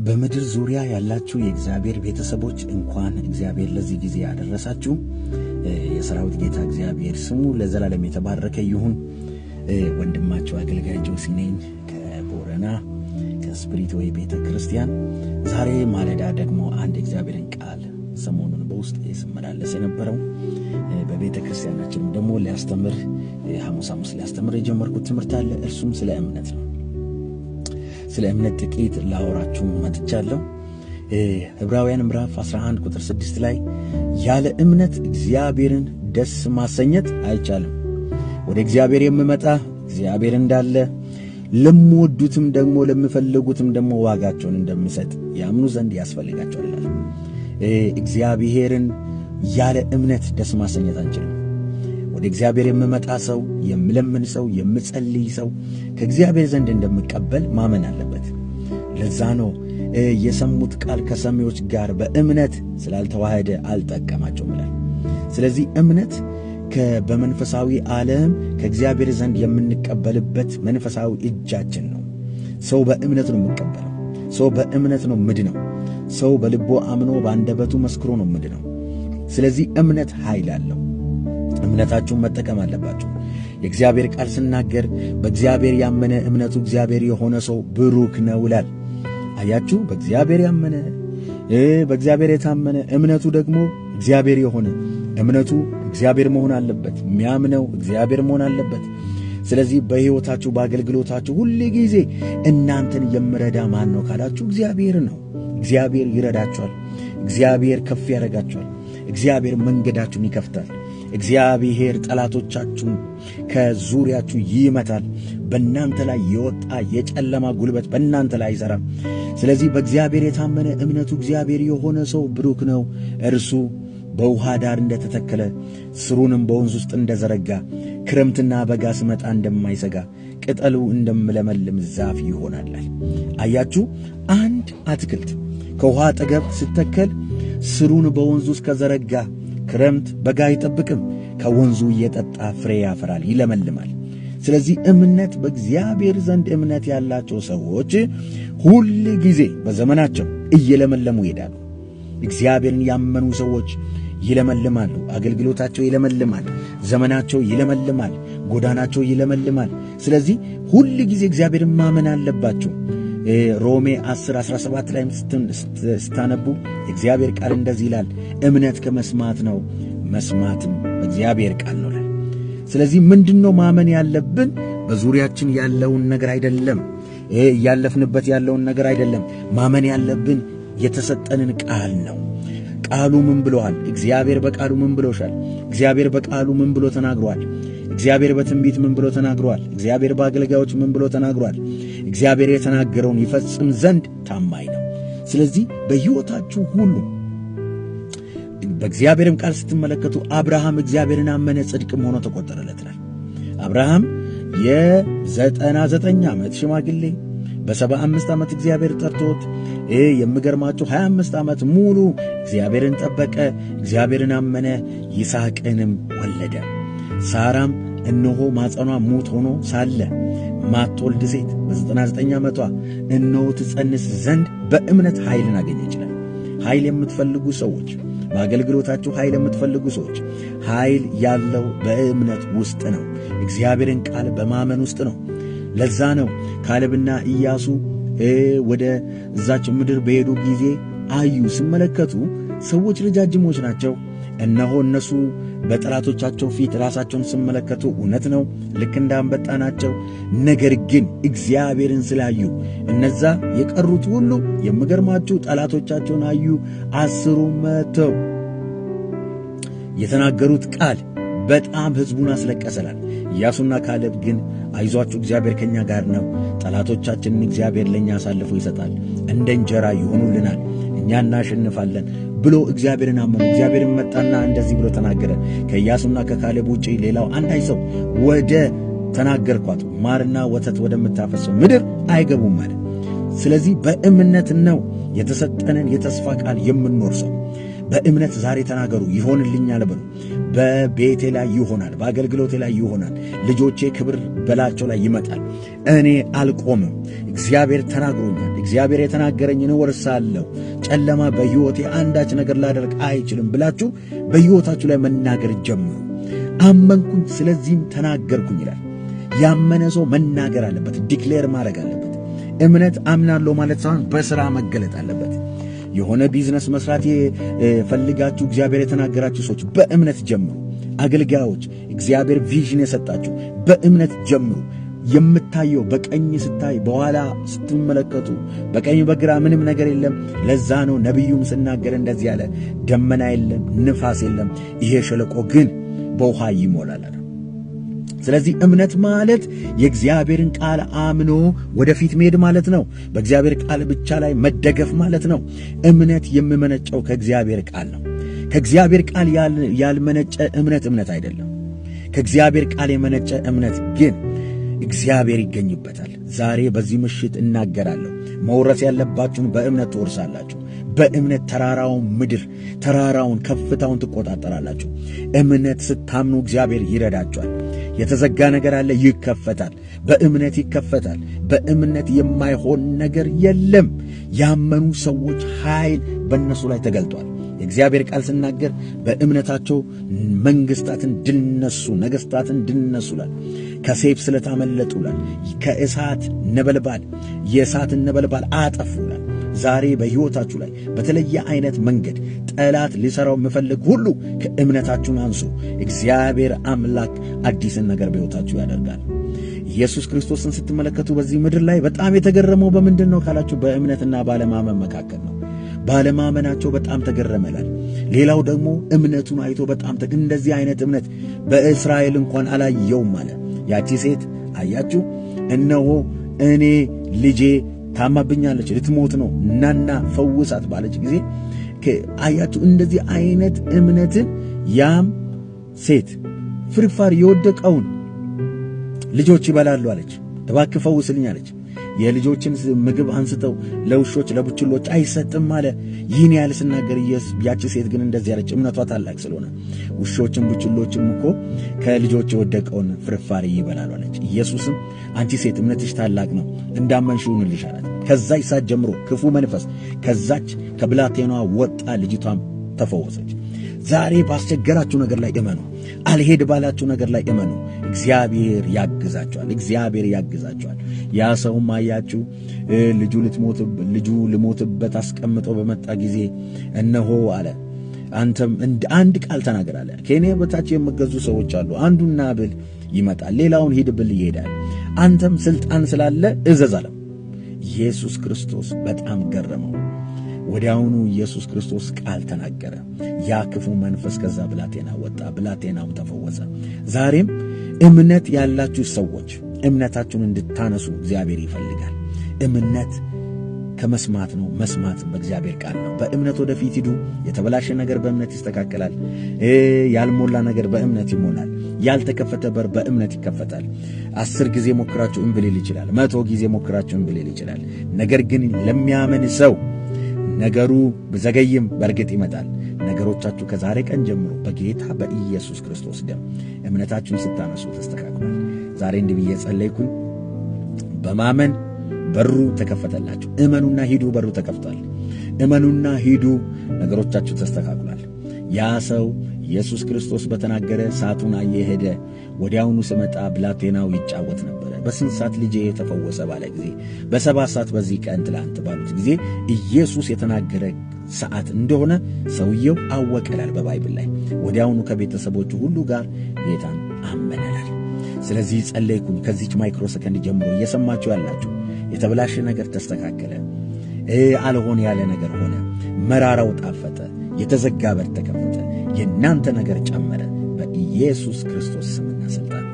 በምድር ዙሪያ ያላችሁ የእግዚአብሔር ቤተሰቦች እንኳን እግዚአብሔር ለዚህ ጊዜ ያደረሳችሁ። የሰራዊት ጌታ እግዚአብሔር ስሙ ለዘላለም የተባረከ ይሁን። ወንድማችሁ አገልጋይ ጆሲ ነኝ ከቦረና ከስፒሪትዌይ ቤተክርስቲያን። ዛሬ ማለዳ ደግሞ አንድ እግዚአብሔርን ቃል ሰሞኑን በውስጥ ስመላለስ የነበረው በቤተክርስቲያናችን ደግሞ ሊያስተምር ሐሙስ ሊያስተምር የጀመርኩት ትምህርት አለ። እርሱም ስለ እምነት ነው። ስለ እምነት ጥቂት ላወራችሁ መጥቻለሁ። ዕብራውያን ምዕራፍ 11 ቁጥር 6 ላይ ያለ እምነት እግዚአብሔርን ደስ ማሰኘት አይቻልም። ወደ እግዚአብሔር የሚመጣ እግዚአብሔር እንዳለ ለሚወዱትም ደግሞ ለሚፈልጉትም ደግሞ ዋጋቸውን እንደሚሰጥ ያምኑ ዘንድ ያስፈልጋቸዋል ይላል። እግዚአብሔርን ያለ እምነት ደስ ማሰኘት አንችልም። ወደ እግዚአብሔር የሚመጣ ሰው፣ የሚለምን ሰው፣ የሚጸልይ ሰው ከእግዚአብሔር ዘንድ እንደሚቀበል ማመን አለበት። ለዛ ነው የሰሙት ቃል ከሰሚዎች ጋር በእምነት ስላልተዋሃደ አልጠቀማቸውም ይላል። ስለዚህ እምነት በመንፈሳዊ ዓለም ከእግዚአብሔር ዘንድ የምንቀበልበት መንፈሳዊ እጃችን ነው። ሰው በእምነት ነው የሚቀበለው። ሰው በእምነት ነው ምድነው። ሰው በልቦ አምኖ በአንደበቱ መስክሮ ነው ምድነው። ስለዚህ እምነት ኃይል አለው። እምነታችሁን መጠቀም አለባችሁ። የእግዚአብሔር ቃል ሲናገር በእግዚአብሔር ያመነ እምነቱ እግዚአብሔር የሆነ ሰው ብሩክ ነው ይላል። አያችሁ፣ በእግዚአብሔር ያመነ በእግዚአብሔር የታመነ እምነቱ ደግሞ እግዚአብሔር የሆነ እምነቱ እግዚአብሔር መሆን አለበት። የሚያምነው እግዚአብሔር መሆን አለበት። ስለዚህ በሕይወታችሁ በአገልግሎታችሁ ሁሉ ጊዜ እናንተን የሚረዳ ማን ነው ካላችሁ እግዚአብሔር ነው። እግዚአብሔር ይረዳችኋል። እግዚአብሔር ከፍ ያደርጋችኋል። እግዚአብሔር መንገዳችሁን ይከፍታል። እግዚአብሔር ጠላቶቻችሁን ከዙሪያችሁ ይመታል። በእናንተ ላይ የወጣ የጨለማ ጉልበት በእናንተ ላይ አይሰራም። ስለዚህ በእግዚአብሔር የታመነ እምነቱ እግዚአብሔር የሆነ ሰው ብሩክ ነው። እርሱ በውሃ ዳር እንደተተከለ ስሩንም በወንዝ ውስጥ እንደዘረጋ ክረምትና በጋ ሲመጣ እንደማይሰጋ ቅጠሉ እንደሚለመልም ዛፍ ይሆናል። አያችሁ፣ አንድ አትክልት ከውሃ አጠገብ ሲተከል ስሩን በወንዝ ውስጥ ከዘረጋ ክረምት በጋ አይጠብቅም። ከወንዙ እየጠጣ ፍሬ ያፈራል፣ ይለመልማል። ስለዚህ እምነት በእግዚአብሔር ዘንድ እምነት ያላቸው ሰዎች ሁል ጊዜ በዘመናቸው እየለመለሙ ይሄዳሉ። እግዚአብሔርን ያመኑ ሰዎች ይለመልማሉ። አገልግሎታቸው ይለመልማል። ዘመናቸው ይለመልማል። ጎዳናቸው ይለመልማል። ስለዚህ ሁል ጊዜ እግዚአብሔርን ማመን አለባቸው። ሮሜ 10:17 ላይ ስታነቡ እግዚአብሔር ቃል እንደዚህ ይላል፣ እምነት ከመስማት ነው፣ መስማትም በእግዚአብሔር ቃል ነው ይላል። ስለዚህ ምንድነው ማመን ያለብን? በዙሪያችን ያለውን ነገር አይደለም፣ እያለፍንበት ያለውን ነገር አይደለም። ማመን ያለብን የተሰጠንን ቃል ነው። ቃሉ ምን ብሎሃል? እግዚአብሔር በቃሉ ምን ብሎሻል? እግዚአብሔር በቃሉ ምን ብሎ ተናግሯል? እግዚአብሔር በትንቢት ምን ብሎ ተናግሯል? እግዚአብሔር በአገልጋዮች ምን ብሎ ተናግሯል? እግዚአብሔር የተናገረውን ይፈጽም ዘንድ ታማኝ ነው። ስለዚህ በሕይወታችሁ ሁሉ በእግዚአብሔርም ቃል ስትመለከቱ አብርሃም እግዚአብሔርን አመነ፣ ጽድቅም ሆኖ ተቆጠረለት። አብርሃም የ99 ዓመት ሽማግሌ በ75 ዓመት እግዚአብሔር ጠርቶት የሚገርማችሁ 25 ዓመት ሙሉ እግዚአብሔርን ጠበቀ፣ እግዚአብሔርን አመነ፣ ይስሐቅንም ወለደ። ሳራም እነሆ ማጸኗ ሙት ሆኖ ሳለ ማትወልድ ሴት በ99 ዓመቷ እነሆ ትጸንስ ዘንድ በእምነት ኃይልን አገኘች ይችላል። ኃይል የምትፈልጉ ሰዎች፣ በአገልግሎታችሁ ኃይል የምትፈልጉ ሰዎች፣ ኃይል ያለው በእምነት ውስጥ ነው። እግዚአብሔርን ቃል በማመን ውስጥ ነው። ለዛ ነው ካሌብና ኢያሱ ወደ እዛች ምድር በሄዱ ጊዜ አዩ። ሲመለከቱ ሰዎች ረጃጅሞች ናቸው። እነሆ እነሱ በጠላቶቻቸው ፊት ራሳቸውን ሲመለከቱ እውነት ነው ልክ እንዳንበጣ ናቸው። ነገር ግን እግዚአብሔርን ስላዩ እነዛ የቀሩት ሁሉ የሚገርማችሁ ጠላቶቻቸውን አዩ። 10 መተው የተናገሩት ቃል በጣም ሕዝቡን አስለቀሰላል። ኢያሱና ካሌብ ግን አይዟችሁ እግዚአብሔር ከኛ ጋር ነው፣ ጠላቶቻችንን እግዚአብሔር ለኛ አሳልፎ ይሰጣል፣ እንደ እንጀራ ይሆኑልናል፣ እኛ እናሸንፋለን ብሎ እግዚአብሔርን አመኑ። እግዚአብሔርን መጣና እንደዚህ ብሎ ተናገረ፣ ከኢያሱና ከካሌብ ውጪ ሌላው አንዳች ሰው ወደ ተናገርኳት ማርና ወተት ወደምታፈሰው ምድር አይገቡም ማለት። ስለዚህ በእምነት ነው የተሰጠንን የተስፋ ቃል የምንኖር ሰው። በእምነት ዛሬ ተናገሩ፣ ይሆንልኛል በሉ። በቤቴ ላይ ይሆናል፣ በአገልግሎቴ ላይ ይሆናል። ልጆቼ ክብር በላቸው ላይ ይመጣል። እኔ አልቆምም። እግዚአብሔር ተናግሮኛል። እግዚአብሔር የተናገረኝን እወርሳለሁ። ጨለማ በሕይወቴ አንዳች ነገር ላደርግ አይችልም ብላችሁ በሕይወታችሁ ላይ መናገር ጀምሩ። አመንኩኝ ስለዚህም ተናገርኩኝ ይላል። ያመነ ሰው መናገር አለበት፣ ዲክሌር ማድረግ አለበት። እምነት አምናለሁ ማለት ሳይሆን በሥራ መገለጥ አለበት። የሆነ ቢዝነስ መስራት ፈልጋችሁ እግዚአብሔር የተናገራችሁ ሰዎች በእምነት ጀምሩ። አገልጋዮች እግዚአብሔር ቪዥን የሰጣችሁ በእምነት ጀምሩ። የምታየው በቀኝ ስታይ በኋላ ስትመለከቱ በቀኝ በግራ ምንም ነገር የለም። ለዛ ነው ነቢዩም ስናገር እንደዚህ ያለ ደመና የለም፣ ንፋስ የለም፣ ይሄ ሸለቆ ግን በውሃ ይሞላል። ስለዚህ እምነት ማለት የእግዚአብሔርን ቃል አምኖ ወደፊት መሄድ ማለት ነው። በእግዚአብሔር ቃል ብቻ ላይ መደገፍ ማለት ነው። እምነት የሚመነጨው ከእግዚአብሔር ቃል ነው። ከእግዚአብሔር ቃል ያልመነጨ እምነት አይደለም። ከእግዚአብሔር ቃል የመነጨ እምነት ግን እግዚአብሔር ይገኝበታል። ዛሬ በዚህ ምሽት እናገራለሁ። መውረስ ያለባችሁን በእምነት ትወርሳላችሁ። በእምነት ተራራውን ምድር ተራራውን ከፍታውን ትቆጣጠራላችሁ። እምነት ስታምኑ እግዚአብሔር ይረዳችኋል። የተዘጋ ነገር አለ፣ ይከፈታል። በእምነት ይከፈታል። በእምነት የማይሆን ነገር የለም። ያመኑ ሰዎች ኃይል በእነሱ ላይ ተገልጧል። የእግዚአብሔር ቃል ስናገር በእምነታቸው መንግሥታትን ድል ነሱ፣ ነገሥታትን ድል ነሱላል። ከሰይፍ ስለታመለጡላል። ከእሳት ነበልባል የእሳትን ነበልባል አጠፉላል። ዛሬ በሕይወታችሁ ላይ በተለየ አይነት መንገድ ጠላት ሊሠራው የሚፈልግ ሁሉ ከእምነታችሁን አንሱ። እግዚአብሔር አምላክ አዲስን ነገር በሕይወታችሁ ያደርጋል። ኢየሱስ ክርስቶስን ስትመለከቱ በዚህ ምድር ላይ በጣም የተገረመው በምንድን ነው ካላችሁ፣ በእምነትና ባለማመን መካከል ነው። ባለማመናቸው በጣም ተገረመላል። ሌላው ደግሞ እምነቱን አይቶ በጣም እንደዚህ አይነት እምነት በእስራኤል እንኳን አላየውም አለ። ያቺ ሴት አያችሁ፣ እነሆ እኔ ልጄ ታማብኛለች፣ ልትሞት ነው፣ እናና ፈውሳት ባለች ጊዜ አያችሁ፣ እንደዚህ አይነት እምነትን ያም ሴት ፍርፋሪ የወደቀውን ልጆች ይበላሉ አለች። እባክህ ፈውስልኝ አለች። የልጆችን ምግብ አንስተው ለውሾች ለቡችሎች አይሰጥም አለ። ይህን ያህል ስናገር ያቺ ሴት ግን እንደዚህ ያለች፣ እምነቷ ታላቅ ስለሆነ ውሾችም ቡችሎችም እኮ ከልጆች የወደቀውን ፍርፋሪ ይበላሉ አለች። ኢየሱስም አንቺ ሴት እምነትሽ ታላቅ ነው፣ እንዳመንሽ ይሁንልሽ አላት። ከዛች ሰዓት ጀምሮ ክፉ መንፈስ ከዛች ከብላቴናዋ ወጣ፣ ልጅቷም ተፈወሰች። ዛሬ ባስቸገራችሁ ነገር ላይ እመኑ። አልሄድ ባላችሁ ነገር ላይ እመኑ። እግዚአብሔር ያግዛችኋል። እግዚአብሔር ያግዛችኋል። ያ ሰውም አያችሁ ልጁ ልሞትበት አስቀምጦ በመጣ ጊዜ እነሆ አለ፣ አንተም አንድ ቃል ተናገር አለ። ከእኔ በታች የሚገዙ ሰዎች አሉ። አንዱና ብል ይመጣል፣ ሌላውን ሂድ ብል ይሄዳል። አንተም ስልጣን ስላለ እዘዝ አለው። ኢየሱስ ክርስቶስ በጣም ገረመው። ወዲያውኑ ኢየሱስ ክርስቶስ ቃል ተናገረ። ያ ክፉ መንፈስ ከዛ ብላቴና ወጣ፣ ብላቴናውም ተፈወሰ። ዛሬም እምነት ያላችሁ ሰዎች እምነታችሁን እንድታነሱ እግዚአብሔር ይፈልጋል። እምነት ከመስማት ነው፣ መስማት በእግዚአብሔር ቃል ነው። በእምነት ወደፊት ሂዱ። የተበላሸ ነገር በእምነት ይስተካከላል። ያልሞላ ነገር በእምነት ይሞላል። ያልተከፈተ በር በእምነት ይከፈታል። 10 ጊዜ ሞክራችሁ እምቢ ሊል ይችላል። 100 ጊዜ ሞክራችሁ እምቢ ሊል ይችላል። ነገር ግን ለሚያምን ሰው ነገሩ በዘገይም በእርግጥ ይመጣል። ነገሮቻችሁ ከዛሬ ቀን ጀምሮ በጌታ በኢየሱስ ክርስቶስ ደም እምነታችሁን ስታነሱ ተስተካክሏል። ዛሬ እንዲህ ብዬ ጸለይኩኝ። በማመን በሩ ተከፈተላችሁ። እመኑና ሂዱ፣ በሩ ተከፍቷል። እመኑና ሂዱ፣ ነገሮቻችሁ ተስተካክሏል። ያ ሰው ኢየሱስ ክርስቶስ በተናገረ ሰዓቱን አየ፣ ሄደ። ወዲያውኑ ስመጣ ብላቴናው ይጫወት ነበረ። በስንት ሰዓት ልጄ የተፈወሰ ባለ ጊዜ፣ በ7 ሰዓት በዚህ ቀን ትላንት ባሉት ጊዜ ኢየሱስ የተናገረ ሰዓት እንደሆነ ሰውየው አወቀላል በባይብል ላይ። ወዲያውኑ ከቤተሰቦቹ ሁሉ ጋር ጌታን አመነላል። ስለዚህ ጸለይኩኝ። ከዚች ማይክሮ ሰከንድ ጀምሮ እየሰማችሁ ያላችሁ የተበላሸ ነገር ተስተካከለ፣ አልሆን ያለ ነገር ሆነ፣ መራራው ጣፈጠ፣ የተዘጋ በር ተከፈተ፣ የእናንተ ነገር ጨመረ። በኢየሱስ ክርስቶስ ስምና ስልጣን